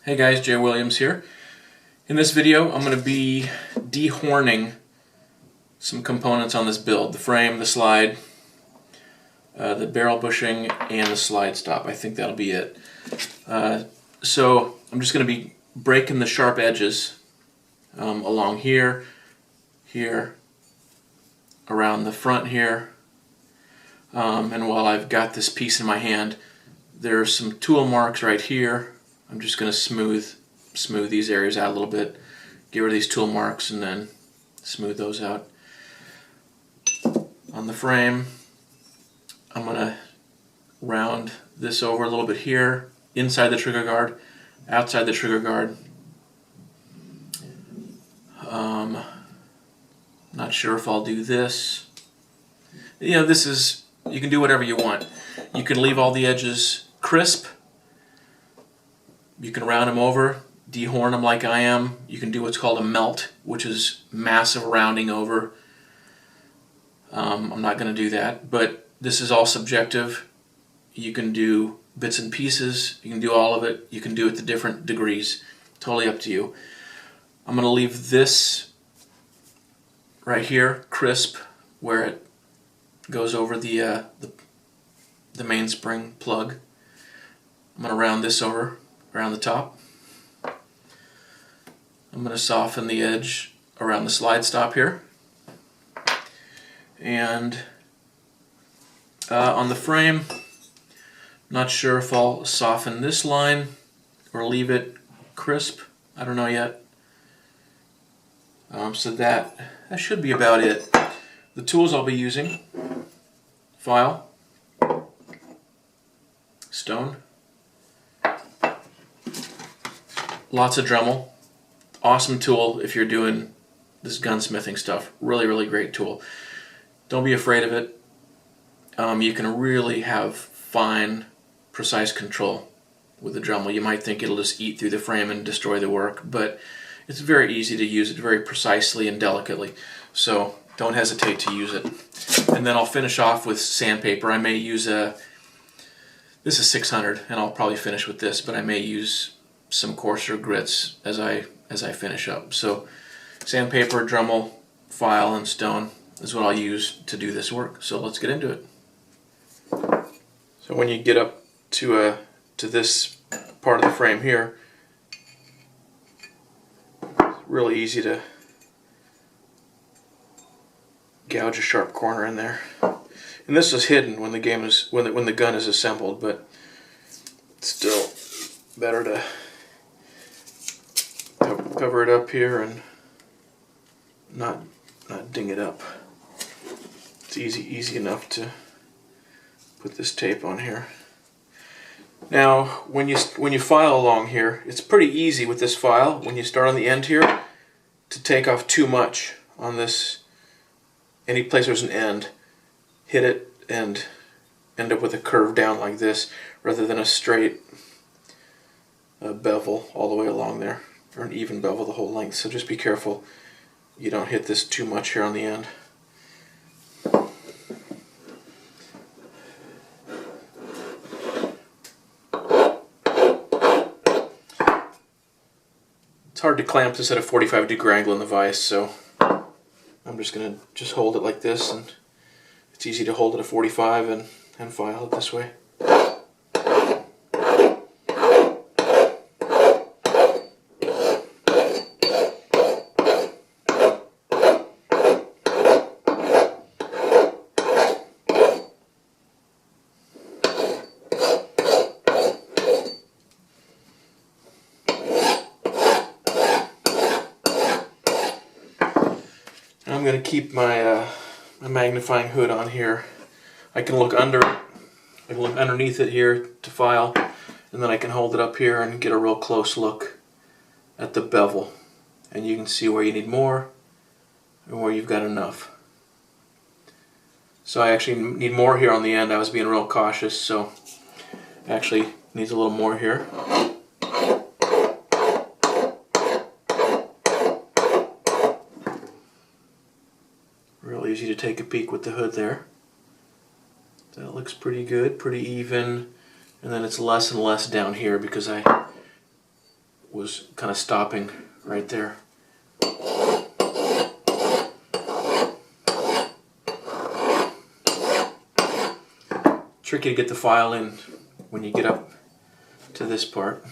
Hey guys, Jay Williams here. In this video I'm going to be dehorning some components on this build. The frame, the slide, the barrel bushing, and the slide stop. I think that'll be it. So I'm just going to be breaking the sharp edges along here, here, around the front here. And while I've got this piece in my hand, there's some tool marks right here. I'm just going to smooth these areas out a little bit, get rid of these tool marks, and then smooth those out. On the frame, I'm going to round this over a little bit here, inside the trigger guard, outside the trigger guard. Not sure if I'll do this. You know, you can do whatever you want. You can leave all the edges crisp. You can round them over, dehorn them like I am. You can do what's called a melt, which is massive rounding over. I'm not going to do that, but this is all subjective. You can do bits and pieces. You can do all of it. You can do it to different degrees. Totally up to you. I'm going to leave this right here crisp where it goes over the mainspring plug. I'm going to round this over around the top. I'm going to soften the edge around the slide stop here. And on the frame, not sure if I'll soften this line or leave it crisp. I don't know yet. So that should be about it. The tools I'll be using: file, stone, lots of dremel. Awesome tool if you're doing this gunsmithing stuff. Really, really great tool. Don't be afraid of it. You can really have fine, precise control with the Dremel. You might think it'll just eat through the frame and destroy the work, but it's very easy to use it very precisely and delicately. So don't hesitate to use it. And then I'll finish off with sandpaper. I may use this is 600, and I'll probably finish with this, but I may use some coarser grits as I finish up. So sandpaper, Dremel, file, and stone is what I'll use to do this work. So let's get into it. So when you get up to this part of the frame here, it's really easy to gouge a sharp corner in there. And this is hidden when the gun is assembled, but it's still better to cover it up here and not ding it up. It's easy enough to put this tape on here. Now, when you file along here, it's pretty easy with this file when you start on the end here to take off too much on this. Any place there's an end, hit it and end up with a curve down like this rather than a straight bevel all the way along there, or an even bevel the whole length. So just be careful you don't hit this too much here on the end. It's hard to clamp this at a 45-degree angle in the vise, so I'm just going to hold it like this, and it's easy to hold it at 45 and file it this way. I'm going to keep my magnifying hood on here. I can look underneath it here to file, and then I can hold it up here and get a real close look at the bevel. And you can see where you need more and where you've got enough. So I actually need more here on the end. I was being real cautious, so actually needs a little more here. Real easy to take a peek with the hood there. That looks pretty good, pretty even. And then it's less and less down here because I was kind of stopping right there. Tricky to get the file in when you get up to this part.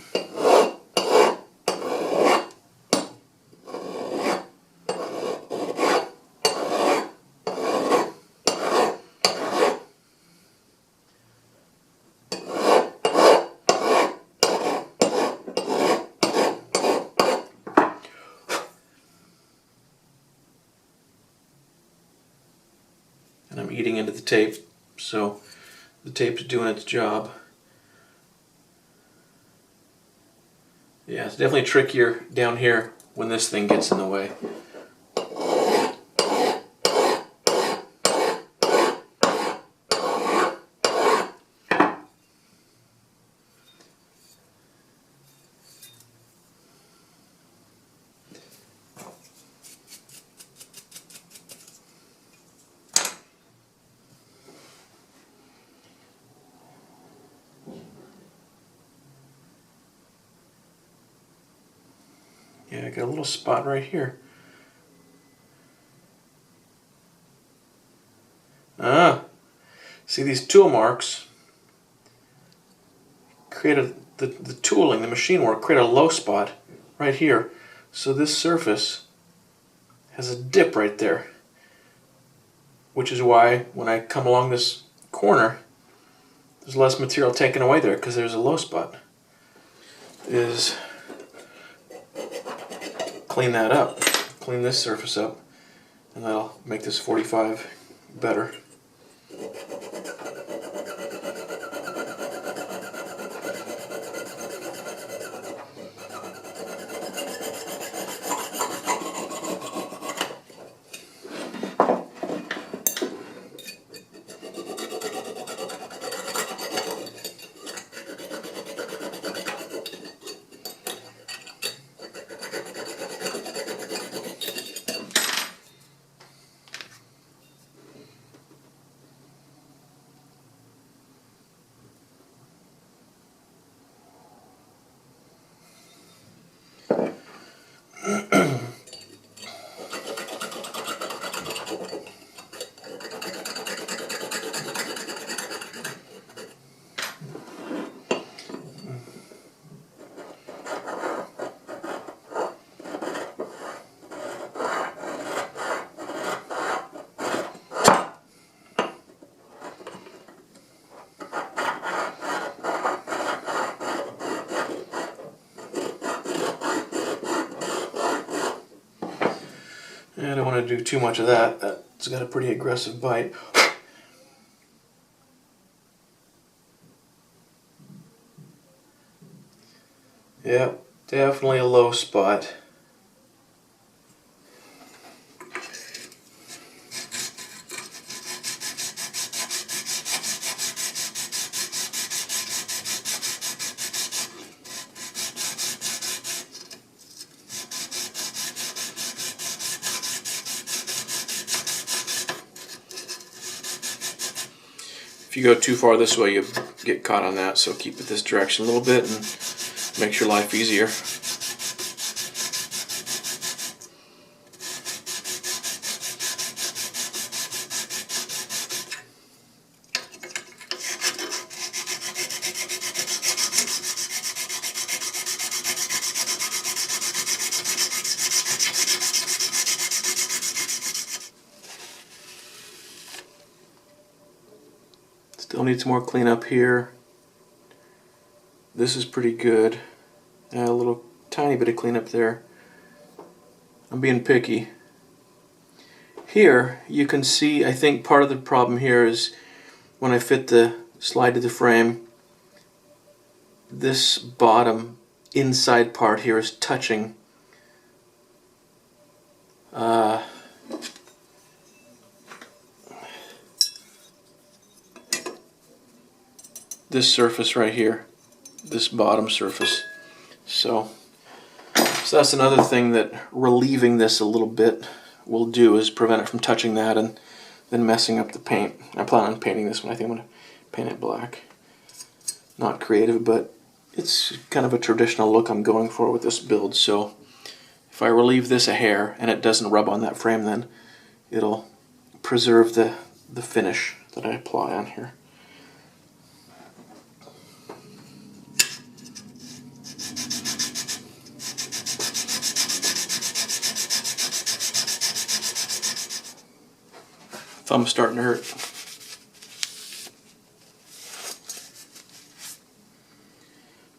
And I'm eating into the tape, so the tape's doing its job. Yeah, it's definitely trickier down here when this thing gets in the way. Yeah, I got a little spot right here. See these tool marks create the tooling, the machine work, create a low spot right here. So this surface has a dip right there, which is why when I come along this corner, there's less material taken away there because there's a low spot. Is clean that up, clean this surface up, and that'll make this 45 better. I don't want to do too much of that. That's got a pretty aggressive bite. Yep, definitely a low spot. If you go too far this way, you get caught on that, so keep it this direction a little bit and makes your life easier. Still needs more cleanup here. This is pretty good. A little tiny bit of cleanup there. I'm being picky. Here you can see, I think part of the problem here is when I fit the slide to the frame, this bottom inside part here is touching this surface right here, this bottom surface. So that's another thing that relieving this a little bit will do, is prevent it from touching that and then messing up the paint. I plan on painting this one. I think I'm going to paint it black. Not creative, but It's kind of a traditional look I'm going for with this build, so if I relieve this a hair and it doesn't rub on that frame, then it'll preserve the finish that I apply on here. Thumb's starting to hurt.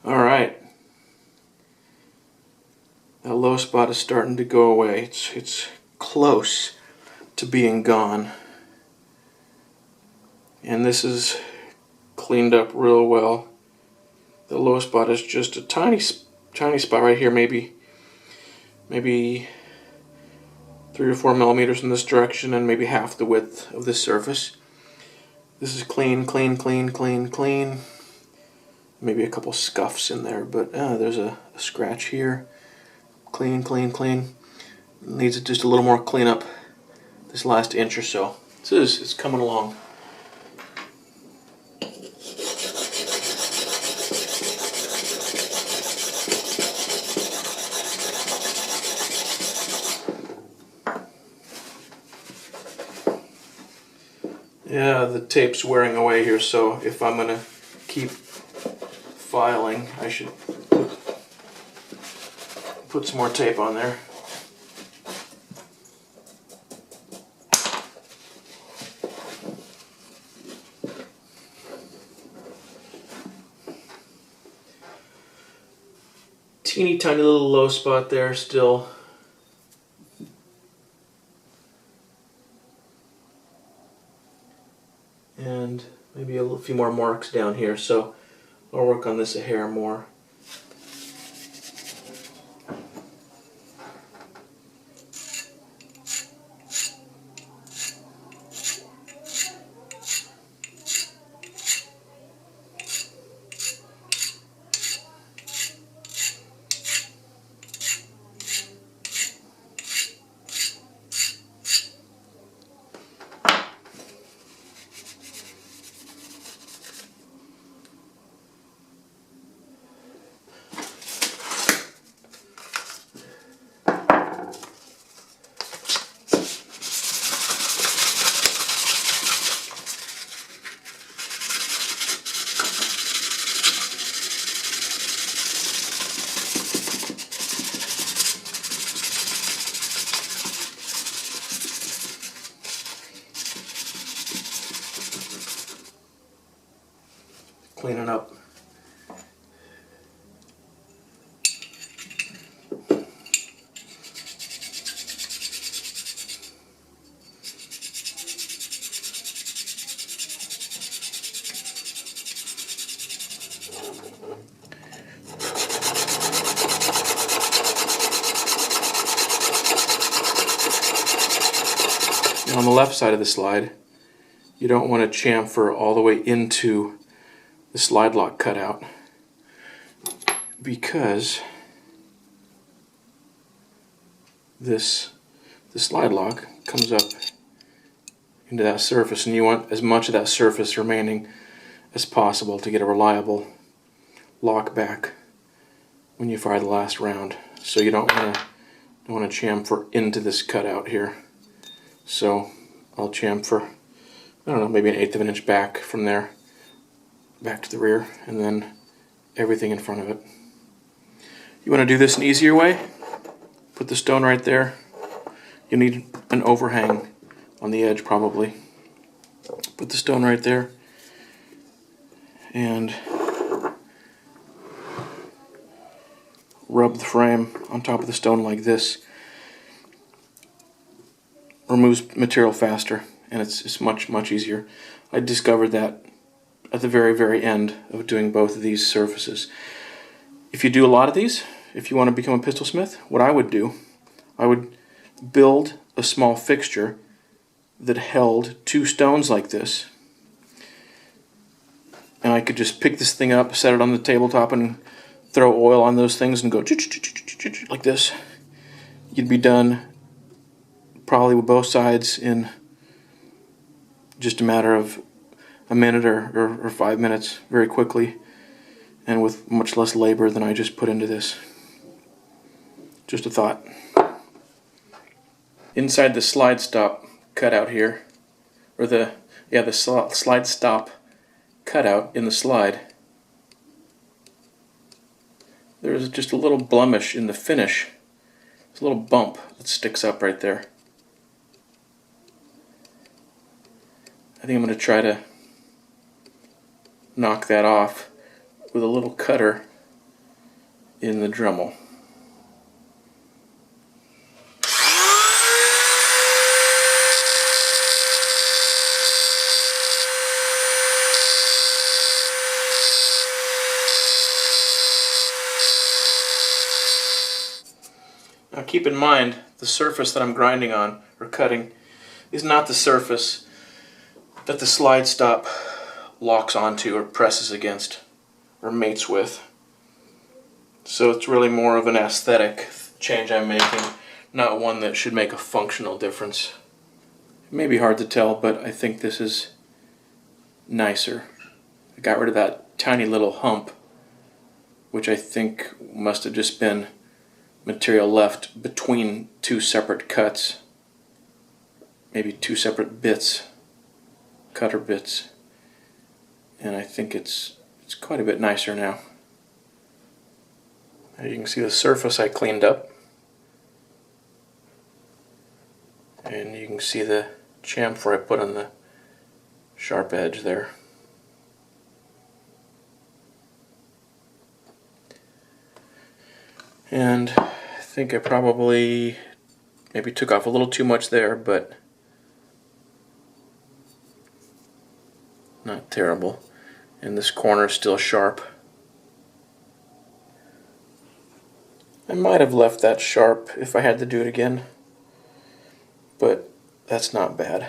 Alright. That low spot is starting to go away. It's close to being gone. And this is cleaned up real well. The low spot is just a tiny spot right here, maybe 3 or 4 millimeters in this direction, and maybe half the width of this surface. This is clean, clean, clean, clean, clean. Maybe a couple scuffs in there, but there's a scratch here. Clean, clean, clean. Needs just a little more cleanup this last inch or so. It's coming along. Yeah, the tape's wearing away here, so if I'm gonna keep filing, I should put some more tape on there. Teeny tiny little low spot there still. And maybe a few more marks down here, so I'll work on this a hair more. Clean it up. Now on the left side of the slide, you don't want to chamfer all the way into the slide lock cutout, because the slide lock comes up into that surface, and you want as much of that surface remaining as possible to get a reliable lock back when you fire the last round. So you don't want to chamfer into this cutout here. So I'll chamfer, I don't know, maybe 1/8 of an inch back from there, back to the rear, and then everything in front of it. You want to do this an easier way? Put the stone right there. You need an overhang on the edge probably. Put the stone right there and rub the frame on top of the stone like this. Removes material faster, and it's much easier. I discovered that at the very end of doing both of these surfaces. If you do a lot of these, if you want to become a pistol smith, what I would do, I would build a small fixture that held 2 stones like this, and I could just pick this thing up, set it on the tabletop, and throw oil on those things and go like this. You'd be done probably with both sides in just a matter of a minute or 5 minutes, very quickly. and with much less labor than I just put into this. Just a thought. Inside the slide stop cutout here, or the slide stop cutout in the slide, there's just a little blemish in the finish. It's a little bump that sticks up right there. I think I'm going to try to knock that off with a little cutter in the Dremel. Now keep in mind, the surface that I'm grinding on or cutting is not the surface that the slide stop locks onto or presses against or mates with. So it's really more of an aesthetic change I'm making, not one that should make a functional difference. It may be hard to tell, but I think this is nicer. I got rid of that tiny little hump, which I think must have just been material left between two separate cuts, maybe two separate bits, cutter bits, and I think it's quite a bit nicer now. You can see the surface I cleaned up, and you can see the chamfer I put on the sharp edge there. And I think I probably maybe took off a little too much there, but not terrible. And this corner is still sharp. I might have left that sharp if I had to do it again, but that's not bad.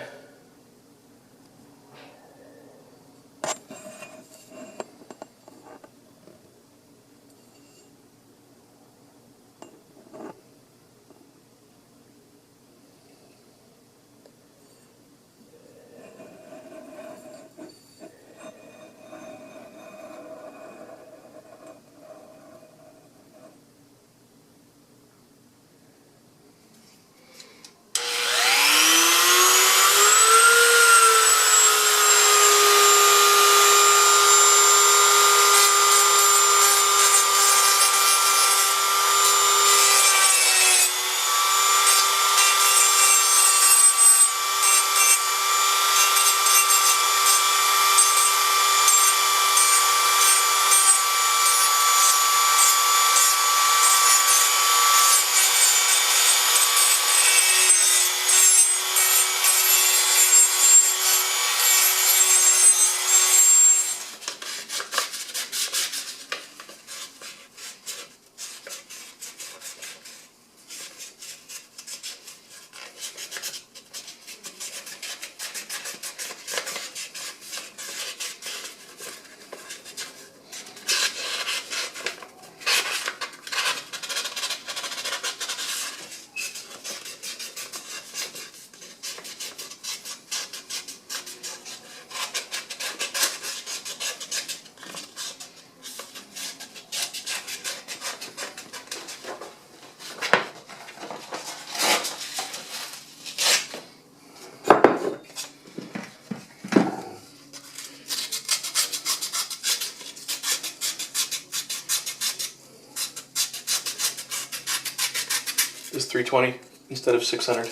Is 320 instead of 600.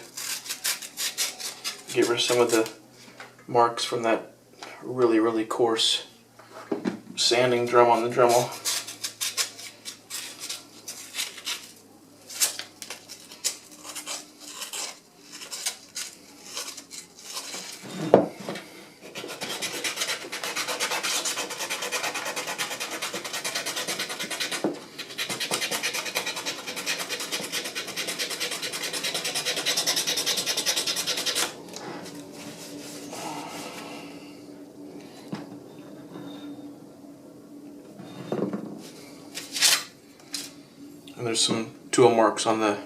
Get rid of some of the marks from that really coarse sanding drum on the Dremel. And there's some tool marks on the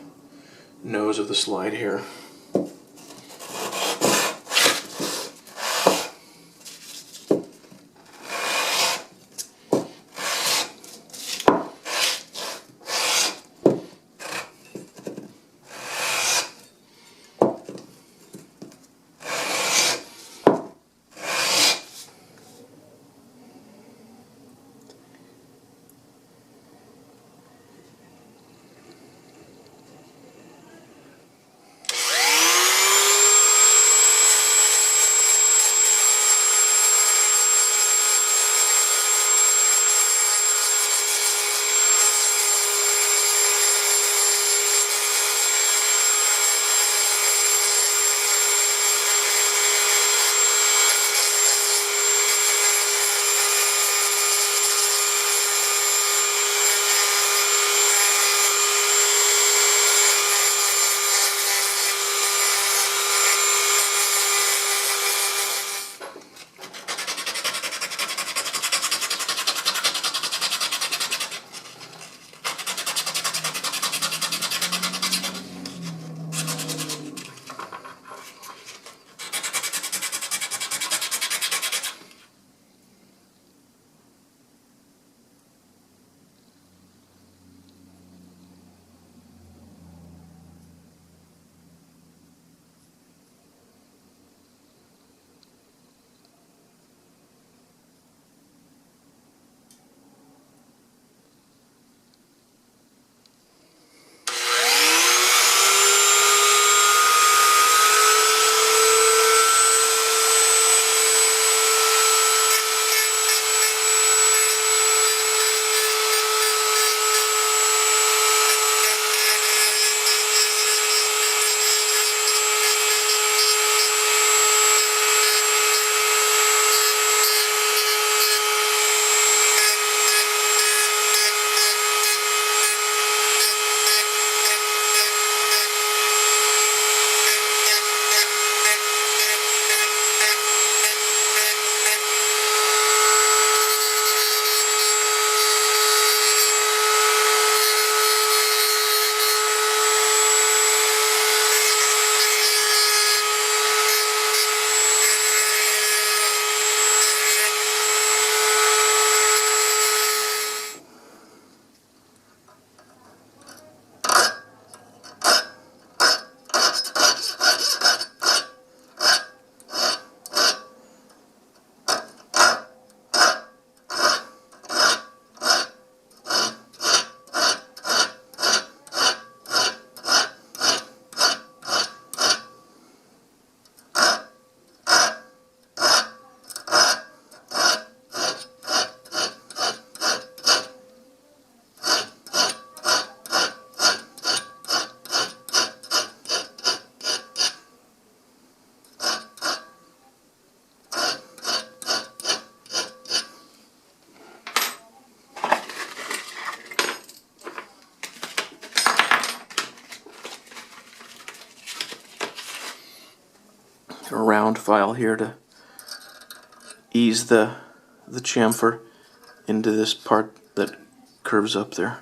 nose of the slide here. a round file here to ease the chamfer into this part that curves up there.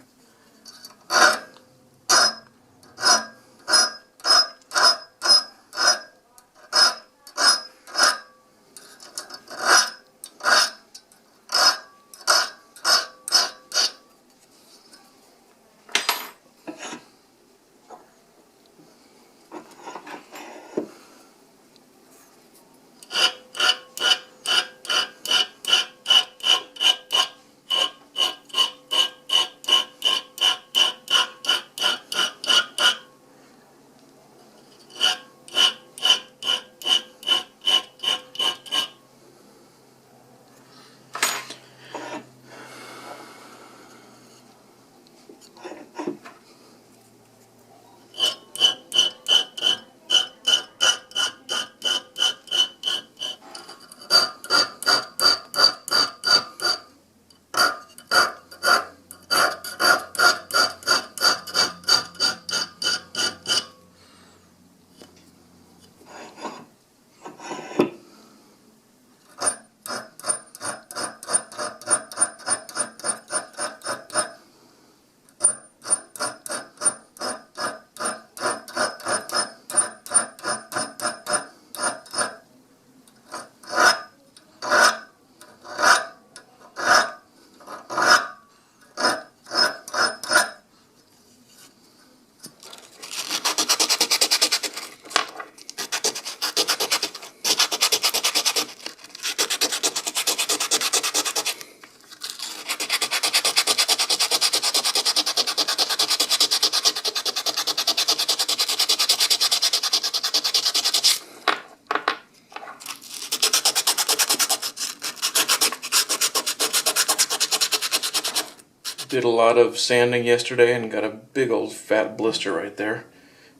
Did a lot of sanding yesterday and got a big old fat blister right there.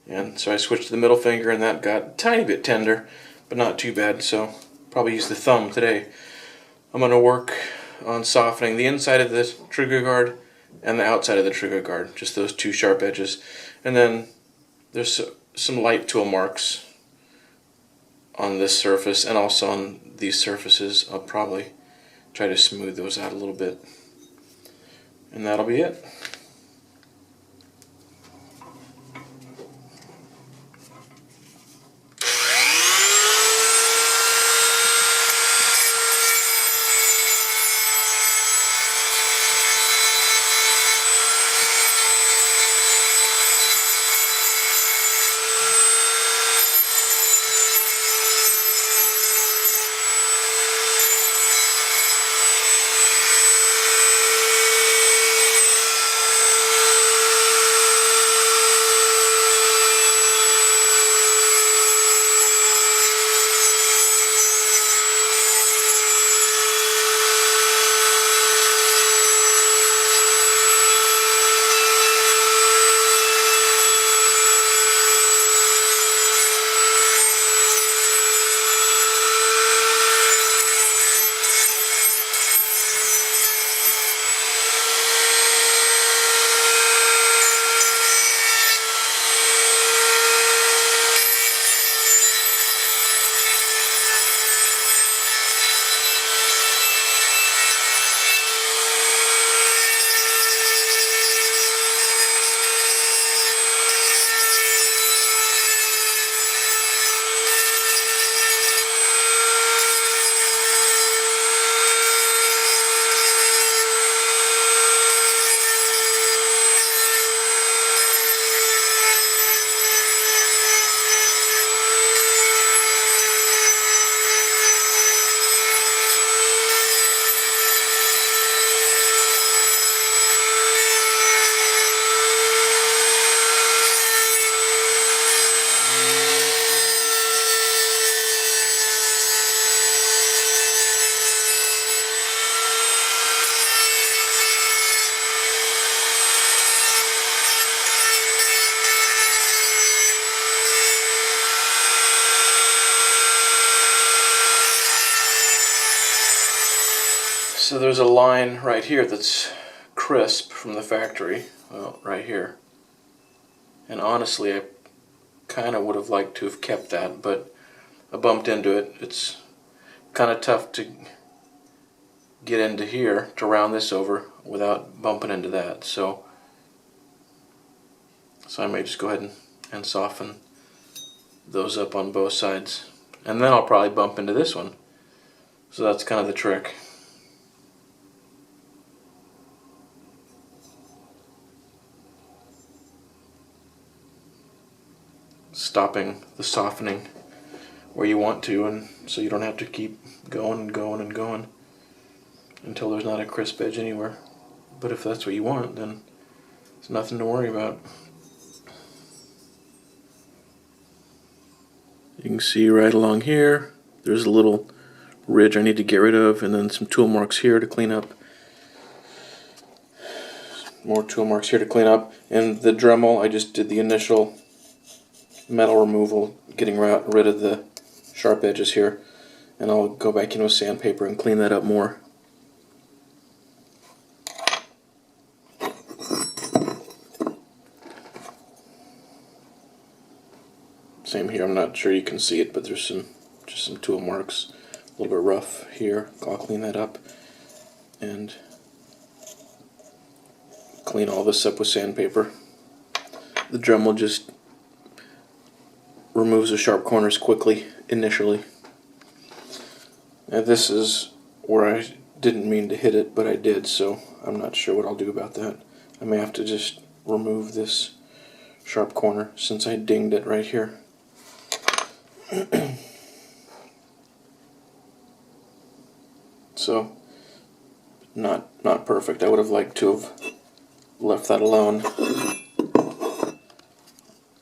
And so I switched to the middle finger and that got a tiny bit tender, but not too bad, so probably use the thumb today. I'm going to work on softening the inside of the trigger guard and the outside of the trigger guard, just those two sharp edges. And then there's some light tool marks on this surface and also on these surfaces. I'll probably try to smooth those out a little bit. And that'll be it. So there's a line right here that's crisp from the factory, well, right here. And honestly, I kind of would have liked to have kept that, but I bumped into it. It's kind of tough to get into here to round this over without bumping into that. So I may just go ahead and soften those up on both sides. And then I'll probably bump into this one. So that's kind of the trick. Stopping the softening where you want to, and so you don't have to keep going and going and going until there's not a crisp edge anywhere. But if that's what you want, then there's nothing to worry about. You can see right along here, there's a little ridge I need to get rid of, and then some tool marks here to clean up. More tool marks here to clean up. And the Dremel, I just did the initial metal removal, getting rid of the sharp edges here, and I'll go back in with sandpaper and clean that up more. Same here, I'm not sure you can see it, but there's just some tool marks, a little bit rough here. I'll clean that up and clean all this up with sandpaper. The Dremel just removes the sharp corners quickly initially. Now this is where I didn't mean to hit it, but I did, so I'm not sure what I'll do about that. I may have to just remove this sharp corner since I dinged it right here. So not perfect. I would have liked to have left that alone,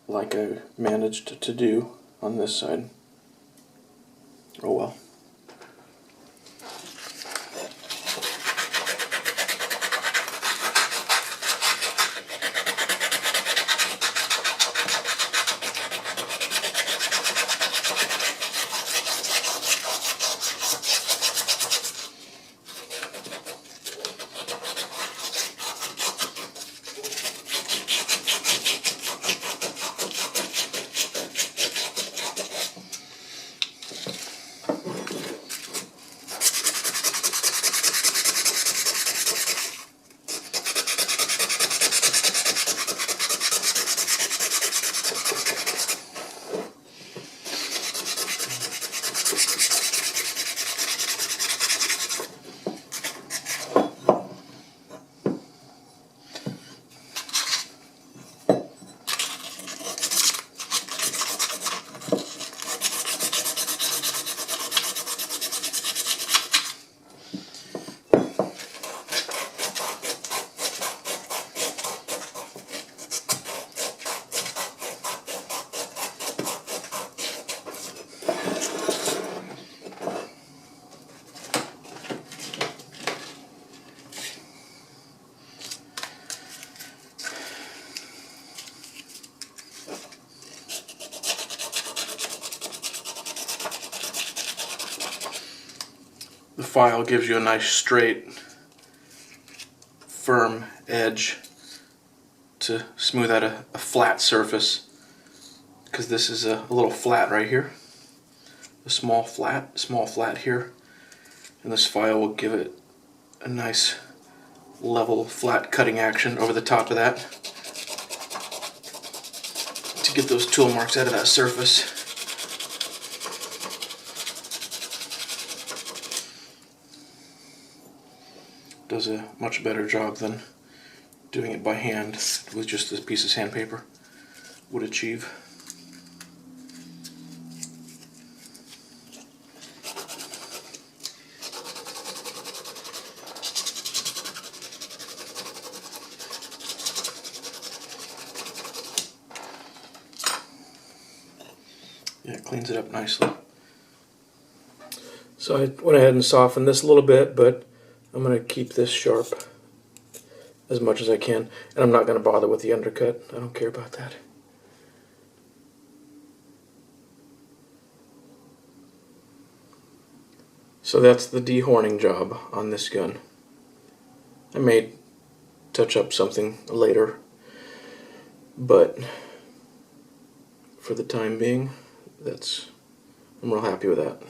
like I managed to do on this side. Oh well. The file gives you a nice straight, firm edge to smooth out a flat surface, because this is a little flat right here, a small flat here, and this file will give it a nice level flat cutting action over the top of that to get those tool marks out of that surface. Does a much better job than doing it by hand with just a piece of sandpaper would achieve. Yeah, it cleans it up nicely. So I went ahead and softened this a little bit, but I'm going to keep this sharp as much as I can, and I'm not going to bother with the undercut. I don't care about that. So that's the dehorning job on this gun. I may touch up something later, but for the time being, that's I'm real happy with that.